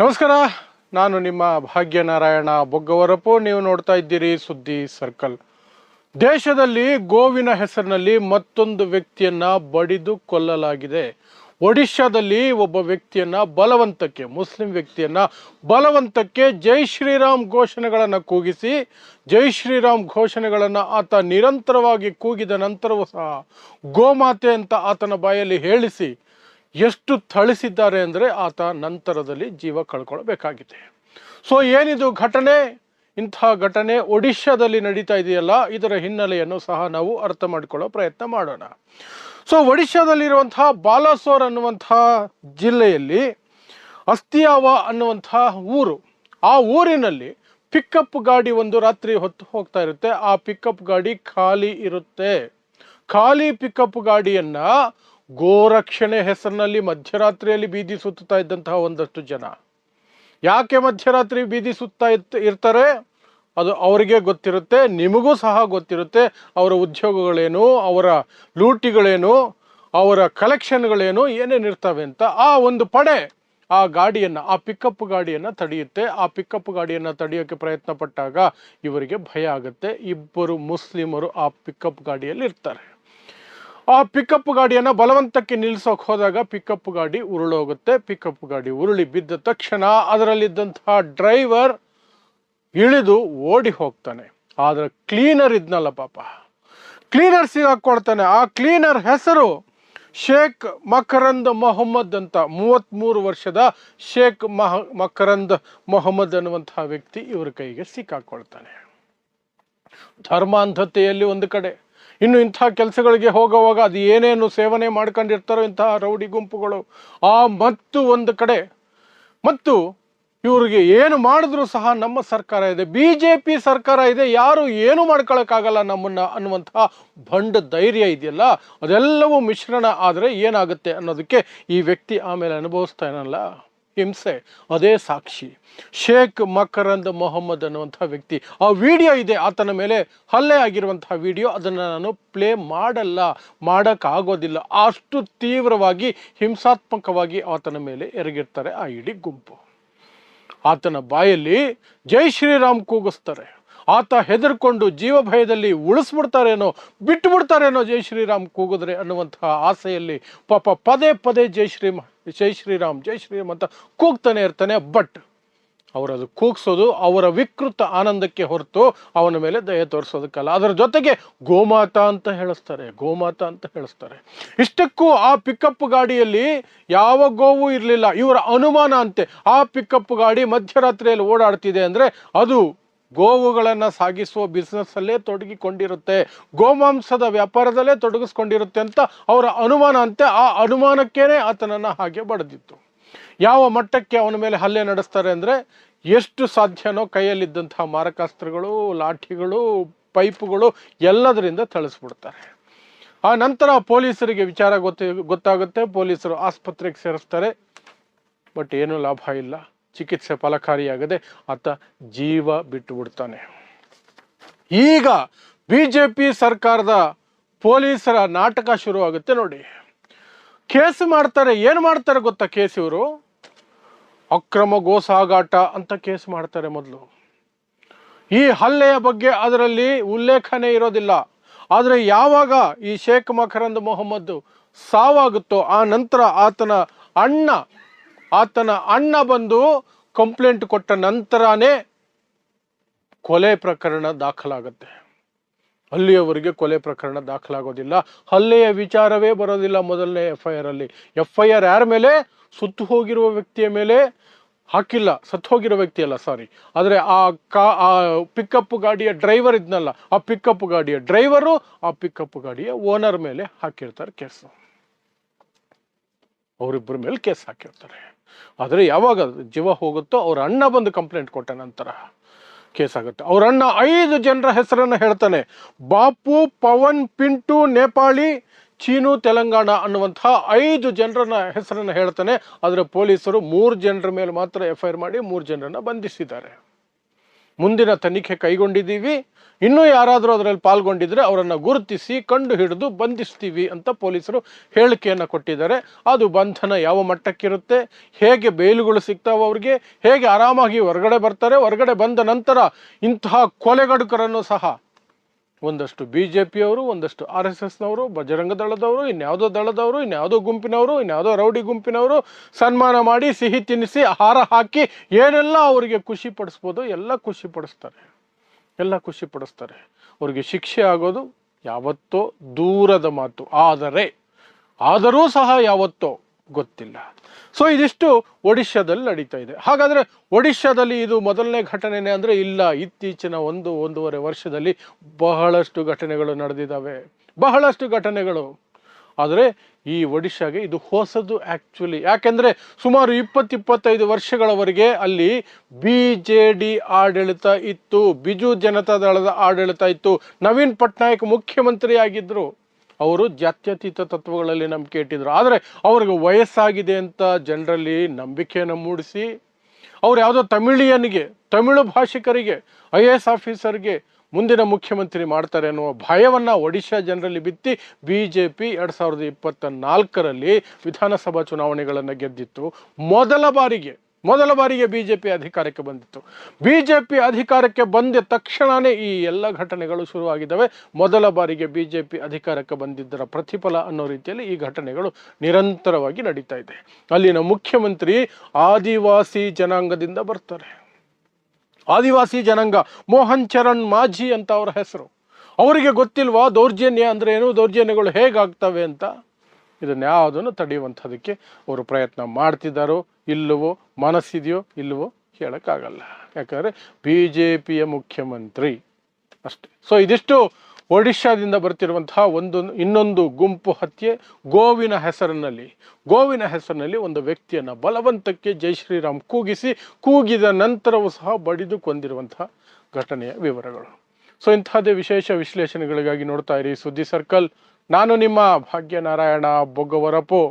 ನಮಸ್ಕಾರ, ನಾನು ನಿಮ್ಮ ಭಾಗ್ಯನಾರಾಯಣ ಬೊಗ್ಗವರಪು. ನೀವು ನೋಡ್ತಾ ಇದ್ದೀರಿ ಸುದ್ದಿ ಸರ್ಕಲ್. ದೇಶದಲ್ಲಿ ಗೋವಿನ ಹೆಸರಿನಲ್ಲಿ ಮತ್ತೊಂದು ವ್ಯಕ್ತಿಯನ್ನ ಬಡಿದು ಕೊಲ್ಲಲಾಗಿದೆ. ಒಡಿಶಾದಲ್ಲಿ ಒಬ್ಬ ವ್ಯಕ್ತಿಯನ್ನ ಬಲವಂತಕ್ಕೆ, ಮುಸ್ಲಿಂ ವ್ಯಕ್ತಿಯನ್ನ ಬಲವಂತಕ್ಕೆ ಜೈ ಶ್ರೀರಾಮ್ ಘೋಷಣೆಗಳನ್ನು ಕೂಗಿಸಿ, ಜೈ ಶ್ರೀರಾಮ್ ಘೋಷಣೆಗಳನ್ನು ಆತ ನಿರಂತರವಾಗಿ ಕೂಗಿದ ನಂತರವೂ ಸಹ ಗೋಮಾತೆ ಅಂತ ಆತನ ಬಾಯಲ್ಲಿ ಹೇಳಿಸಿ ಎಷ್ಟು ಥಳಿಸಿದ್ದಾರೆ ಅಂದರೆ ಆತ ನಂತರದಲ್ಲಿ ಜೀವ ಕಳ್ಕೊಳ್ಬೇಕಾಗಿದೆ. ಸೊ ಏನಿದು ಘಟನೆ? ಇಂಥ ಘಟನೆ ಒಡಿಶಾದಲ್ಲಿ ನಡೀತಾ ಇದೆಯಲ್ಲ, ಇದರ ಹಿನ್ನೆಲೆಯನ್ನು ಸಹ ನಾವು ಅರ್ಥ ಮಾಡಿಕೊಳ್ಳೋ ಪ್ರಯತ್ನ ಮಾಡೋಣ. ಸೊ ಒಡಿಶಾದಲ್ಲಿರುವಂತಹ ಬಾಲಾಸೋರ್ ಅನ್ನುವಂತಹ ಜಿಲ್ಲೆಯಲ್ಲಿ ಅಸ್ತಿಯಾವ ಅನ್ನುವಂತಹ ಊರು, ಆ ಊರಿನಲ್ಲಿ ಪಿಕಪ್ ಗಾಡಿ ಒಂದು ರಾತ್ರಿ ಹೊತ್ತು ಹೋಗ್ತಾ ಇರುತ್ತೆ. ಆ ಪಿಕಪ್ ಗಾಡಿ ಖಾಲಿ ಇರುತ್ತೆ. ಖಾಲಿ ಪಿಕಪ್ ಗಾಡಿಯನ್ನ ಗೋರಕ್ಷಣೆ ಹೆಸರಿನಲ್ಲಿ ಮಧ್ಯರಾತ್ರಿಯಲ್ಲಿ ಬೀದಿ ಸುತ್ತಾ ಇದ್ದಂತಹ ಒಂದಷ್ಟು ಜನ, ಯಾಕೆ ಮಧ್ಯರಾತ್ರಿ ಬೀದಿ ಸುತ್ತಾ ಇರ್ತಾರೆ ಅದು ಅವರಿಗೆ ಗೊತ್ತಿರುತ್ತೆ, ನಿಮಗೂ ಸಹ ಗೊತ್ತಿರುತ್ತೆ. ಅವರ ಉದ್ಯೋಗಗಳೇನು, ಅವರ ಲೂಟಿಗಳೇನು, ಅವರ ಕಲೆಕ್ಷನ್ಗಳೇನು, ಏನೇನಿರ್ತವೆ ಅಂತ. ಆ ಒಂದು ಪಡೆ ಆ ಗಾಡಿಯನ್ನು, ಆ ಪಿಕಪ್ ಗಾಡಿಯನ್ನು ತಡೆಯುತ್ತೆ. ಆ ಪಿಕಪ್ ಗಾಡಿಯನ್ನು ತಡೆಯೋಕ್ಕೆ ಪ್ರಯತ್ನ ಪಟ್ಟಾಗ ಇವರಿಗೆ ಭಯ ಆಗುತ್ತೆ. ಇಬ್ಬರು ಮುಸ್ಲಿಮರು ಆ ಪಿಕಪ್ ಗಾಡಿಯಲ್ಲಿ ಇರ್ತಾರೆ. ಆ ಪಿಕಪ್ ಗಾಡಿಯನ್ನು ಬಲವಂತಕ್ಕೆ ನಿಲ್ಲಿಸೋಕೆ ಹೋದಾಗ ಪಿಕಪ್ ಗಾಡಿ ಉರುಳೋಗುತ್ತೆ. ಪಿಕಪ್ ಗಾಡಿ ಉರುಳಿ ಬಿದ್ದ ತಕ್ಷಣ ಅದರಲ್ಲಿದ್ದಂತಹ ಡ್ರೈವರ್ ಇಳಿದು ಓಡಿ ಹೋಗ್ತಾನೆ. ಆದರೆ ಕ್ಲೀನರ್ ಇದ್ನಲ್ಲ ಪಾಪ, ಕ್ಲೀನರ್ ಸಿಗಾಕೊಳ್ತಾನೆ. ಆ ಕ್ಲೀನರ್ ಹೆಸರು ಶೇಖ್ ಮಕರಂದ್ ಮೊಹಮ್ಮದ್ ಅಂತ. 33 ವರ್ಷದ ಶೇಖ್ ಮಕರಂದ್ ಮೊಹಮ್ಮದ್ ಅನ್ನುವಂತಹ ವ್ಯಕ್ತಿ ಇವರ ಕೈಗೆ ಸಿಕ್ಕಾಕೊಳ್ತಾನೆ. ಧರ್ಮಾಂಧತೆಯಲ್ಲಿ ಒಂದು ಕಡೆ, ಇನ್ನು ಇಂಥ ಕೆಲಸಗಳಿಗೆ ಹೋಗುವಾಗ ಅದು ಏನೇನು ಸೇವನೆ ಮಾಡ್ಕೊಂಡಿರ್ತಾರೋ ಇಂತಹ ರೌಡಿ ಗುಂಪುಗಳು, ಆ ಮತ್ತು ಒಂದು ಕಡೆ, ಮತ್ತು ಇವ್ರಿಗೆ ಏನು ಮಾಡಿದ್ರು ಸಹ ನಮ್ಮ ಸರ್ಕಾರ ಇದೆ, BJP ಸರ್ಕಾರ ಇದೆ, ಯಾರು ಏನು ಮಾಡ್ಕೊಳಕ್ಕಾಗಲ್ಲ ನಮ್ಮನ್ನ ಅನ್ನುವಂತಹ ಭಂಡ ಧೈರ್ಯ ಇದೆಯಲ್ಲ, ಅದೆಲ್ಲವೂ ಮಿಶ್ರಣ ಆದರೆ ಏನಾಗುತ್ತೆ ಅನ್ನೋದಕ್ಕೆ ಈ ವ್ಯಕ್ತಿ ಆಮೇಲೆ ಅನುಭವಿಸ್ತಾನಲ್ಲ ಹಿಂಸೆ, ಅದೇ ಸಾಕ್ಷಿ. ಶೇಖ್ ಮಕರಂದ್ ಮೊಹಮ್ಮದ್ ಅನ್ನುವಂತಹ ವ್ಯಕ್ತಿ, ಆ ವಿಡಿಯೋ ಇದೆ ಆತನ ಮೇಲೆ ಹಲ್ಲೆ ಆಗಿರುವಂತಹ ವಿಡಿಯೋ. ಅದನ್ನು ನಾನು ಪ್ಲೇ ಮಾಡೋಕ್ಕಾಗೋದಿಲ್ಲ. ಅಷ್ಟು ತೀವ್ರವಾಗಿ ಹಿಂಸಾತ್ಮಕವಾಗಿ ಆತನ ಮೇಲೆ ಎರಗಿರ್ತಾರೆ ಆ ಇಡೀ ಗುಂಪು. ಆತನ ಬಾಯಲ್ಲಿ ಜೈ ಶ್ರೀರಾಮ್ ಕೂಗಿಸ್ತಾರೆ. ಆತ ಹೆದರ್ಕೊಂಡು ಜೀವ ಭಯದಲ್ಲಿ ಉಳಿಸ್ಬಿಡ್ತಾರೇನೋ, ಬಿಟ್ಟು ಬಿಡ್ತಾರೇನೋ ಜೈ ಶ್ರೀರಾಮ್ ಕೂಗಿದ್ರೆ ಅನ್ನುವಂತಹ ಆಸೆಯಲ್ಲಿ ಪಾಪ ಪದೇ ಪದೇ ಜೈ ಶ್ರೀರಾಮ್ ಅಂತ ಕೂಗ್ತಾನೆ ಇರ್ತಾನೆ. ಬಟ್ ಅವರದು ಕೂಗ್ಸೋದು ಅವರ ವಿಕೃತ ಆನಂದಕ್ಕೆ ಹೊರತು ಅವನ ಮೇಲೆ ದಯೆ ತೋರಿಸೋದಕ್ಕಲ್ಲ. ಅದರ ಜೊತೆಗೆ ಗೋಮಾತಾ ಅಂತ ಹೇಳಿಸ್ತಾರೆ. ಇಷ್ಟಕ್ಕೂ ಆ ಪಿಕಪ್ ಗಾಡಿಯಲ್ಲಿ ಯಾವ ಗೋವು ಇರಲಿಲ್ಲ. ಇವರ ಅನುಮಾನ ಅಂತೆ, ಆ ಪಿಕಪ್ ಗಾಡಿ ಮಧ್ಯರಾತ್ರಿಯಲ್ಲಿ ಓಡಾಡ್ತಿದೆ ಅಂದರೆ ಅದು ಗೋವುಗಳನ್ನು ಸಾಗಿಸುವ ಬಿಸ್ನೆಸ್ಸಲ್ಲೇ ತೊಡಗಿಕೊಂಡಿರುತ್ತೆ, ಗೋಮಾಂಸದ ವ್ಯಾಪಾರದಲ್ಲೇ ತೊಡಗಿಸ್ಕೊಂಡಿರುತ್ತೆ ಅಂತ ಅವರ ಅನುಮಾನ ಅಂತೆ. ಆ ಅನುಮಾನಕ್ಕೇನೆ ಆತನನ್ನು ಹಾಗೆ ಬಡಿದಿತ್ತು. ಯಾವ ಮಟ್ಟಕ್ಕೆ ಅವನ ಮೇಲೆ ಹಲ್ಲೆ ನಡೆಸ್ತಾರೆ ಅಂದರೆ, ಎಷ್ಟು ಸಾಧ್ಯನೋ ಕೈಯಲ್ಲಿದ್ದಂತಹ ಮಾರಕಾಸ್ತ್ರಗಳು, ಲಾಠಿಗಳು, ಪೈಪುಗಳು ಎಲ್ಲದರಿಂದ ಥಳಿಸ್ಬಿಡ್ತಾರೆ. ಆ ನಂತರ ಪೊಲೀಸರಿಗೆ ವಿಚಾರ ಗೊತ್ತಾಗುತ್ತೆ. ಪೊಲೀಸರು ಆಸ್ಪತ್ರೆಗೆ ಸೇರಿಸ್ತಾರೆ. ಬಟ್ ಏನೂ ಲಾಭ ಇಲ್ಲ, ಚಿಕಿತ್ಸೆ ಫಲಕಾರಿಯಾಗದೆ ಆತ ಜೀವ ಬಿಟ್ಟು ಬಿಡ್ತಾನೆ. ಈಗ BJP ಸರ್ಕಾರದ ಪೊಲೀಸರ ನಾಟಕ ಶುರುವಾಗುತ್ತೆ ನೋಡಿ. ಕೇಸ್ ಮಾಡ್ತಾರೆ. ಏನು ಮಾಡ್ತಾರೆ ಗೊತ್ತಾ ಕೇಸ್? ಇವರು ಅಕ್ರಮ ಗೋ ಸಾಗಾಟ ಅಂತ ಕೇಸ್ ಮಾಡ್ತಾರೆ ಮೊದಲು. ಈ ಹಲ್ಲೆಯ ಬಗ್ಗೆ ಅದರಲ್ಲಿ ಉಲ್ಲೇಖನೇ ಇರೋದಿಲ್ಲ. ಆದರೆ ಯಾವಾಗ ಈ ಶೇಖ್ ಮಕರಂದ್ ಮೊಹಮ್ಮದ್ ಸಾವಾಗುತ್ತೋ ಆ ನಂತರ ಆತನ ಅಣ್ಣ ಬಂದು ಕಂಪ್ಲೇಂಟ್ ಕೊಟ್ಟ ನಂತರನೇ ಕೊಲೆ ಪ್ರಕರಣ ದಾಖಲಾಗುತ್ತೆ. ಅಲ್ಲಿಯವರೆಗೆ ಕೊಲೆ ಪ್ರಕರಣ ದಾಖಲಾಗೋದಿಲ್ಲ. ಹಲ್ಲೆಯ ವಿಚಾರವೇ ಬರೋದಿಲ್ಲ ಮೊದಲನೇ FIR ಅಲ್ಲಿ. FIR ಯಾರ ಮೇಲೆ? ಸುತ್ತು ಹೋಗಿರುವ ವ್ಯಕ್ತಿಯ ಮೇಲೆ ಹಾಕಿಲ್ಲ, ಸತ್ತು ಹೋಗಿರೋ ವ್ಯಕ್ತಿ ಅಲ್ಲ, ಸಾರಿ. ಆದರೆ ಆ ಪಿಕಪ್ ಗಾಡಿಯ ಡ್ರೈವರ್ ಇದ್ನಲ್ಲ, ಆ ಪಿಕಪ್ ಗಾಡಿಯ ಡ್ರೈವರು, ಆ ಪಿಕಪ್ ಗಾಡಿಯ ಓನರ್ ಮೇಲೆ ಹಾಕಿರ್ತಾರೆ ಕೇಸು. ಅವರಿಬ್ಬರ ಮೇಲೆ ಕೇಸ್ ಹಾಕಿರ್ತಾರೆ. ಆದರೆ ಯಾವಾಗ ಜೀವ ಹೋಗುತ್ತೋ ಅವ್ರ ಅಣ್ಣ ಬಂದು ಕಂಪ್ಲೇಂಟ್ ಕೊಟ್ಟ ನಂತರ ಕೇಸ್ ಆಗುತ್ತೆ. ಅವ್ರ ಅಣ್ಣ 5 ಜನರ ಹೆಸರನ್ನು ಹೇಳ್ತಾನೆ. ಬಾಪು, ಪವನ್, ಪಿಂಟು, ನೇಪಾಳಿ, ಚೀನು, ತೆಲಂಗಾಣ ಅನ್ನುವಂತಹ 5 ಜನರ ಹೆಸರನ್ನು ಹೇಳ್ತಾನೆ. ಆದರೆ ಪೊಲೀಸರು 3 ಜನರ ಮೇಲೆ ಮಾತ್ರ FIR ಮಾಡಿ 3 ಜನರನ್ನ ಬಂಧಿಸಿದ್ದಾರೆ. ಮುಂದಿನ ತನಿಖೆ ಕೈಗೊಂಡಿದ್ದೀವಿ, ಇನ್ನೂ ಯಾರಾದರೂ ಅದರಲ್ಲಿ ಪಾಲ್ಗೊಂಡಿದ್ರೆ ಅವರನ್ನು ಗುರುತಿಸಿ ಕಂಡು ಹಿಡಿದು ಬಂಧಿಸ್ತೀವಿ ಅಂತ ಪೊಲೀಸರು ಹೇಳಿಕೆಯನ್ನು ಕೊಟ್ಟಿದ್ದಾರೆ. ಅದು ಬಂಧನ ಯಾವ ಮಟ್ಟಕ್ಕಿರುತ್ತೆ, ಹೇಗೆ ಬೇಲುಗಳು ಸಿಗ್ತಾವೆ ಅವ್ರಿಗೆ, ಹೇಗೆ ಆರಾಮಾಗಿ ಹೊರಗಡೆ ಬರ್ತಾರೆ, ಹೊರಗಡೆ ಬಂದ ನಂತರ ಇಂತಹ ಕೊಲೆಗಡುಕರನ್ನು ಸಹ ಒಂದಷ್ಟು BJPಯವರು, ಒಂದಷ್ಟು RSSನವರು, ಬಜರಂಗ ದಳದವರು, ಇನ್ಯಾವುದೋ ದಳದವರು, ಇನ್ಯಾವುದೋ ಗುಂಪಿನವರು, ಇನ್ಯಾವುದೋ ರೌಡಿ ಗುಂಪಿನವರು ಸನ್ಮಾನ ಮಾಡಿ ಸಿಹಿ ತಿನ್ನಿಸಿ ಹಾರ ಹಾಕಿ ಏನೆಲ್ಲ ಅವರಿಗೆ ಖುಷಿ ಪಡಿಸ್ಬೋದು ಎಲ್ಲ ಖುಷಿ ಪಡಿಸ್ತಾರೆ. ಅವ್ರಿಗೆ ಶಿಕ್ಷೆ ಆಗೋದು ಯಾವತ್ತೋ ದೂರದ ಮಾತು, ಆದರೂ ಸಹ ಯಾವತ್ತೋ ಗೊತ್ತಿಲ್ಲ. ಸೊ ಇದಿಷ್ಟು ಒಡಿಶಾದಲ್ಲಿ ನಡೀತಾ ಇದೆ. ಹಾಗಾದರೆ ಒಡಿಶಾದಲ್ಲಿ ಇದು ಮೊದಲನೇ ಘಟನೆನೇ ಅಂದರೆ ಇಲ್ಲ, ಇತ್ತೀಚಿನ ಒಂದೂವರೆ ವರ್ಷದಲ್ಲಿ ಬಹಳಷ್ಟು ಘಟನೆಗಳು ನಡೆದಿದ್ದಾವೆ, ಬಹಳಷ್ಟು ಘಟನೆಗಳು. ಆದರೆ ಈ ಒಡಿಶಾಗೆ ಇದು ಹೊಸದು ಆ್ಯಕ್ಚುಲಿ. ಯಾಕೆಂದರೆ ಸುಮಾರು 20-25 ವರ್ಷಗಳವರೆಗೆ ಅಲ್ಲಿ BJD ಆಡಳಿತ ಇತ್ತು, ಬಿಜು ಜನತಾ ದಳದ ಆಡಳಿತ ಇತ್ತು. ನವೀನ್ ಪಟ್ನಾಯಕ್ ಮುಖ್ಯಮಂತ್ರಿ ಆಗಿದ್ದರು. ಅವರು ಜಾತ್ಯತೀತ ತತ್ವಗಳಲ್ಲಿ ನಂಬಿಕೆ ಇಟ್ಟಿದ್ರು. ಆದರೆ ಅವ್ರಿಗೆ ವಯಸ್ಸಾಗಿದೆ ಅಂತ ಜನರಲ್ಲಿ ನಂಬಿಕೆಯನ್ನು ಮೂಡಿಸಿ ಅವ್ರು ಯಾವುದೋ ತಮಿಳು ಭಾಷಿಕರಿಗೆ IAS ಆಫೀಸರ್ಗೆ ಮುಂದಿನ ಮುಖ್ಯಮಂತ್ರಿ ಮಾಡ್ತಾರೆ ಅನ್ನುವ ಭಯವನ್ನು ಒಡಿಶಾ ಜನರಲ್ಲಿ ಬಿತ್ತಿ BJP 2024ರಲ್ಲಿ ವಿಧಾನಸಭಾ ಚುನಾವಣೆಗಳನ್ನು ಗೆದ್ದಿತ್ತು. ಮೊದಲ ಬಾರಿಗೆ BJP ಅಧಿಕಾರಕ್ಕೆ ಬಂದಿತ್ತು. BJP ಅಧಿಕಾರಕ್ಕೆ ಬಂದ ತಕ್ಷಣವೇ ಈ ಎಲ್ಲ ಘಟನೆಗಳು ಶುರುವಾಗಿದ್ದಾವೆ. ಮೊದಲ ಬಾರಿಗೆ BJP ಅಧಿಕಾರಕ್ಕೆ ಬಂದಿದ್ದರ ಪ್ರತಿಫಲ ಅನ್ನೋ ರೀತಿಯಲ್ಲಿ ಈ ಘಟನೆಗಳು ನಿರಂತರವಾಗಿ ನಡೀತಾ ಇದೆ. ಅಲ್ಲಿನ ಮುಖ್ಯಮಂತ್ರಿ ಆದಿವಾಸಿ ಜನಾಂಗದಿಂದ ಬರ್ತಾರೆ. ಆದಿವಾಸಿ ಜನಾಂಗ, ಮೋಹನ್ ಚರಣ್ ಮಾಝಿ ಅಂತ ಅವರ ಹೆಸರು. ಅವರಿಗೆ ಗೊತ್ತಿಲ್ವಾ ದೌರ್ಜನ್ಯ ಅಂದ್ರೆ ಏನು, ದೌರ್ಜನ್ಯಗಳು ಹೇಗಾಗ್ತವೆ ಅಂತ? ಇದನ್ಯಾವುದನ್ನು ತಡೆಯುವಂಥದಕ್ಕೆ ಅವರು ಪ್ರಯತ್ನ ಮಾಡ್ತಿದ್ದಾರೋ ಇಲ್ಲವೋ, ಮನಸ್ಸಿದೆಯೋ ಇಲ್ಲವೋ ಹೇಳೋಕ್ಕಾಗಲ್ಲ. ಯಾಕಂದರೆ BJPಯ ಮುಖ್ಯಮಂತ್ರಿ ಅಷ್ಟೇ. ಸೊ ಇದಿಷ್ಟು ಒಡಿಶಾದಿಂದ ಬರ್ತಿರುವಂತಹ ಇನ್ನೊಂದು ಗುಂಪು ಹತ್ಯೆ. ಗೋವಿನ ಹೆಸರಿನಲ್ಲಿ ಒಂದು ವ್ಯಕ್ತಿಯನ್ನು ಬಲವಂತಕ್ಕೆ ಜೈ ಶ್ರೀರಾಮ್ ಕೂಗಿದ ನಂತರವೂ ಸಹ ಬಡಿದು ಕೊಂದಿರುವಂತಹ ಘಟನೆಯ ವಿವರಗಳು. ಸೊ ಇಂತಹದೇ ವಿಶೇಷ ವಿಶ್ಲೇಷಣೆಗಳಿಗಾಗಿ ನೋಡ್ತಾ ಇರಿ ಸುದ್ದಿ ಸರ್ಕಲ್. ನಾನು ನಿಮ್ಮ ಭಾಗ್ಯನಾರಾಯಣ ಬೊಗ್ಗವರಪು.